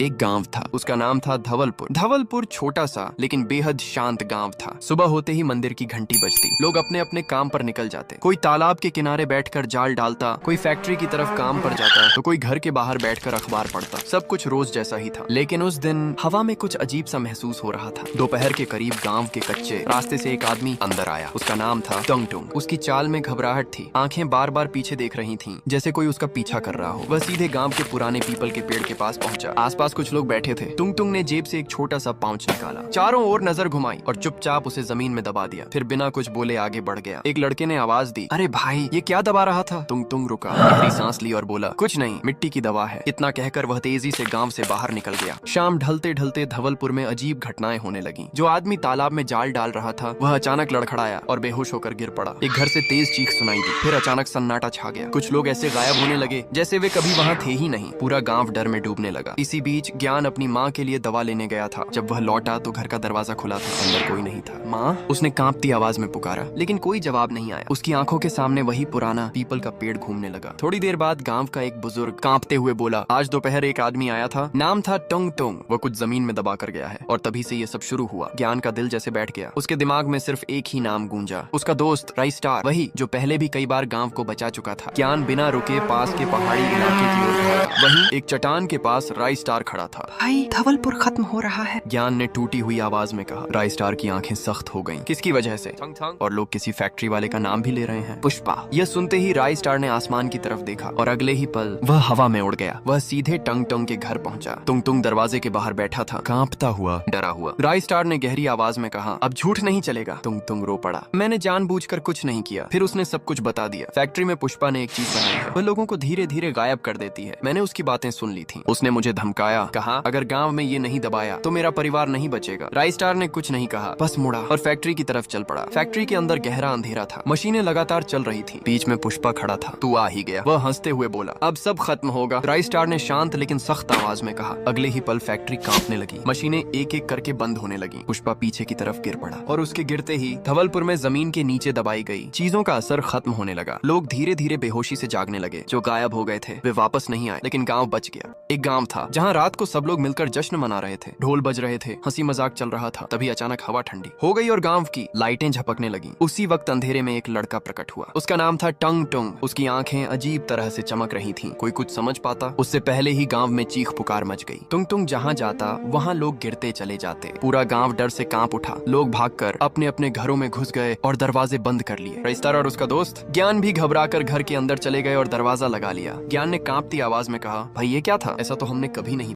एक गांव था, उसका नाम था धवलपुर। धवलपुर छोटा सा लेकिन बेहद शांत गांव था। सुबह होते ही मंदिर की घंटी बजती, लोग अपने अपने काम पर निकल जाते। कोई तालाब के किनारे बैठकर जाल डालता, कोई फैक्ट्री की तरफ काम पर जाता, तो कोई घर के बाहर बैठकर अखबार पढ़ता। सब कुछ रोज जैसा ही था, लेकिन उस दिन हवा में कुछ अजीब सा महसूस हो रहा था। दोपहर के करीब गाँव के कच्चे रास्ते से एक आदमी अंदर आया। उसका नाम था टुंग टुंग। उसकी चाल में घबराहट थी, आंखें बार बार पीछे देख रही थीं, जैसे कोई उसका पीछा कर रहा हो। वह सीधे गांव के पुराने पीपल के पेड़ के पास पहुंचा। आसपास कुछ लोग बैठे थे। टुंग टुंग ने जेब से एक छोटा सा पाउच निकाला, चारों ओर नजर घुमाई और चुपचाप उसे जमीन में दबा दिया। फिर बिना कुछ बोले आगे बढ़ गया। एक लड़के ने आवाज दी, अरे भाई, ये क्या दबा रहा था? टुंग टुंग रुका, गहरी सांस ली और बोला, कुछ नहीं, मिट्टी की दवा है। इतना कहकर वह तेजी से गांव से बाहर निकल गया। शाम ढलते ढलते धवलपुर में अजीब घटनाएं होने लगी। जो आदमी तालाब में जाल डाल रहा था वह अचानक लड़खड़ाया और बेहोश होकर गिर पड़ा। एक घर से तेज चीख सुनाई दी। फिर अचानक सन्नाटा छा गया। कुछ लोग ऐसे गायब होने लगे जैसे वे कभी वहाँ थे ही नहीं। पूरा गांव डर में डूबने लगा। इसी बीच ज्ञान अपनी माँ के लिए दवा लेने गया था। जब वह लौटा तो घर का दरवाजा खुला था, अंदर कोई नहीं था। माँ, उसने कांपती आवाज में पुकारा, लेकिन कोई जवाब नहीं आया। उसकी आंखों के सामने वही पुराना पीपल का पेड़ घूमने लगा। थोड़ी देर बाद गांव का एक बुजुर्ग कांपते हुए बोला, आज दोपहर एक आदमी आया था, नाम था टुंग टुंग। वो कुछ जमीन में दबा कर गया है। और तभी से ये सब शुरू हुआ। ज्ञान का दिल जैसे बैठ गया। उसके दिमाग में सिर्फ एक ही नाम गूंजा, उसका दोस्त राई स्टार, वही जो पहले भी कई बार गांव को बचा चुका था। ज्ञान बिना रुके पास के पहाड़ी इलाके की ओर भागा। वहीं एक चट्टान के पास राई स्टार खड़ा था। भाई, धवलपुर खत्म हो रहा है। ज्ञान ने टूटी हुई आवाज में कहा। राई स्टार की आंखें सख्त हो गईं। किसकी वजह से? और लोग किसी फैक्ट्री वाले का नाम भी ले रहे हैं, पुष्पा। यह सुनते ही राई स्टार ने आसमान की तरफ देखा और अगले ही पल वह हवा में उड़ गया। वह सीधे टंग टंग के घर पहुंचा। टुंग टुंग दरवाजे के बाहर बैठा था, कांपता हुआ, डरा हुआ। राई स्टार ने गहरी आवाज में कहा, अब झूठ नहीं चलेगा। टुंग टुंग रो पड़ा, मैंने जानबूझकर कुछ नहीं किया। फिर उसने सब कुछ बता दिया। फैक्ट्री में पुष्पा ने एक चीज बनाई है, वह लोगों को धीरे धीरे गायब कर देती है। मैंने उसकी बातें सुन ली थी। उसने मुझे धमकाया, कहा अगर गांव में ये नहीं दबाया तो मेरा परिवार नहीं बचेगा। राई स्टार ने कुछ नहीं कहा, बस मुड़ा और फैक्ट्री की तरफ चल पड़ा। फैक्ट्री के अंदर गहरा अंधेरा था। मशीनें लगातार चल रही थी। बीच में पुष्पा खड़ा था। तू आ ही गया, वह हंसते हुए बोला, अब सब खत्म होगा। राई स्टार ने शांत लेकिन सख्त आवाज में कहा। अगले ही पल फैक्ट्री कांपने लगी। मशीनें एक एक करके बंद होने लगी। पुष्पा पीछे की तरफ गिर पड़ा और उसके गिरते ही धवलपुर में जमीन के नीचे दबाई गई चीजों का असर खत्म होने लगा। लोग धीरे धीरे बेहोशी से जागने लगे। जो गायब हो गए थे वे वापस नहीं आए, लेकिन गांव बच गया। एक गांव था जहां रात को सब लोग मिलकर जश्न मना रहे थे, ढोल बज रहे थे, हंसी मजाक चल रहा था। तभी अचानक हवा ठंडी हो गई और गांव की लाइटें झपकने लगी। उसी वक्त अंधेरे में एक लड़का प्रकट हुआ। उसका नाम था टंग टुंग। उसकी आंखें अजीब तरह से चमक रही थीं। कोई कुछ समझ पाता उससे पहले ही गांव में चीख पुकार मच गई। टुंग टुंग जहां जाता वहां लोग गिरते चले जाते। पूरा गांव डर से कांप उठा। लोग भागकर अपने अपने घरों में घुस गए और दरवाजे बंद कर लिए। राई स्टार और उसका दोस्त ज्ञान भी घबराकर घर के अंदर चले गए और दरवाजा लगा लिया। ज्ञान ने कांपती आवाज में कहा, भाई ये क्या था? ऐसा तो हमने कभी नहीं